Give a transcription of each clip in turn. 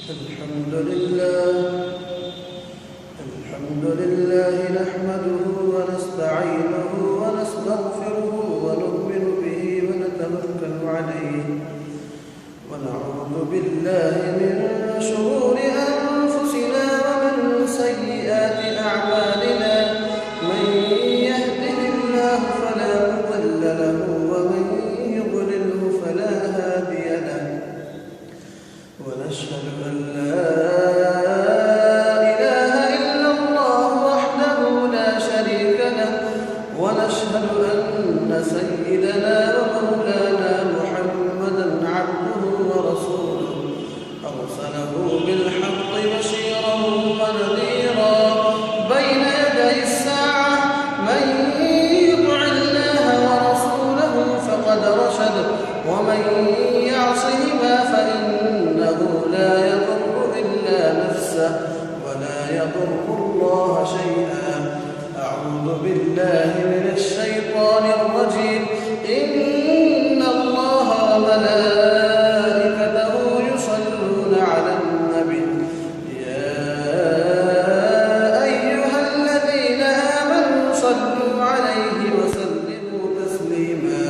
الحمد لله نحمده ونستعينه ونستغفره ونؤمن به ونتوكل عليه ونعوذ بالله من شرور أنفسنا ومن سيئات أعمالنا من يهده الله فلا مضل له ومن يضلله فلا هادي له ونشهد أن لا إله إلا الله وحده لا شريك له ونشهد أن سيدنا ومولانا محمدا عبده ورسوله أرسله بالحق بشيرا ونذيرا بين يدي الساعة من يطع الله ورسوله فقد رشد ومن يعصهما فإنه لا يضر إلا نفسه ولا يضر الله شيئا. أعوذ بالله من الشيطان الرجيم. إن الله وملائكته يصلون على النبي يا أيها الذين آمنوا صلوا عليه وسلموا تسليما.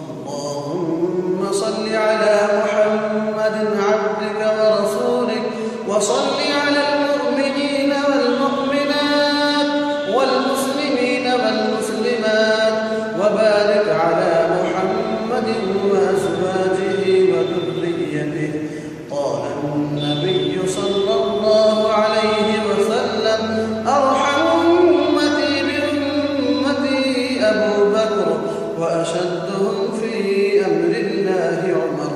اللهم صل على محمد عبدك ورسولك وصل على المؤمنين والمؤمنات والمسلمين والمسلمات وبارك على محمد وأزواجه وذريته. قال النبي صلى الله عليه وسلم أرحم أمتي بأمتي أبو بكر وأشدهم في أمر الله عمر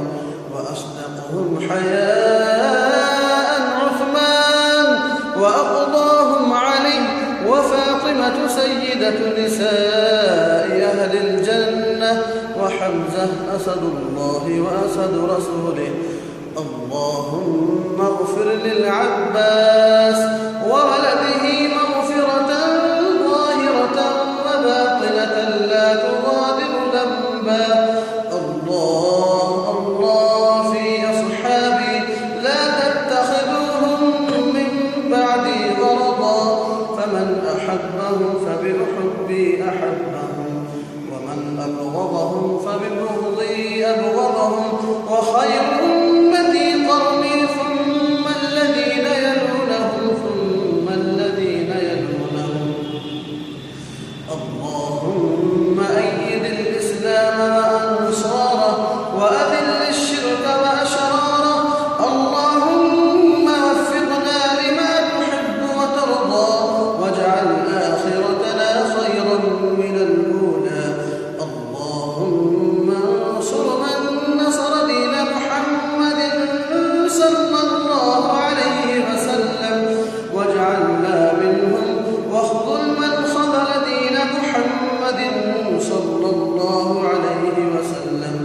وأصدقهم حياء عثمان وأقضاهم علي وفاطمة سيدة نساء أهل الجنة وحمزة أسد الله وأسد رسوله. اللهم اغفر للعباس وولده مغفرة ظاهرة وباطنة لا تغادر ذنبا. الله في أصحابي لا تتخذوهم من بعدي غرضا فمن أحبهم فبحبي أحبهم ومن أبغضهم فببغضي أبغضهم وخير أمتي قرني ثم الذين يلونهم ثم الذين يلونهم. اللهم أيد الإسلام وأنصاره وأذل الشرك وأشراره. اللهم وفقنا لما تحب وترضى واجعل آخرتنا خيرا من الأولى. اللهم انصر من نصر دين محمد صلى الله عليه وسلم واجعلنا منهم واخذل من خذل دين محمد صلى الله عليه وسلم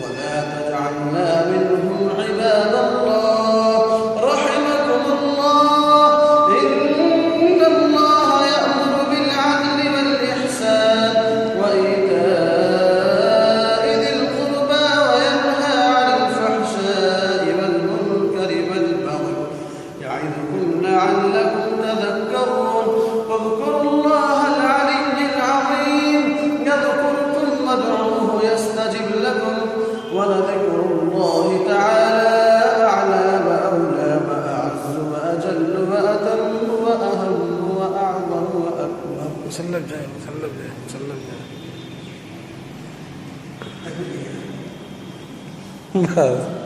ولا تجعلنا منهم عباد الله رحمكم الله. إن الله يأمر بالعدل والإحسان وإيتاء ذي القربى وينهى عن الفحشاء والمنكر والبغي يعظكم لعلكم تذكرون. اذكروا الله العلي العظيم يذكركم وادعوه يستجب لكم ولذكر الله تعالى أعلى وأولى وأعز وأجل وأتم وأهم وأعظم وأكبر. مسلم جاي أكبر.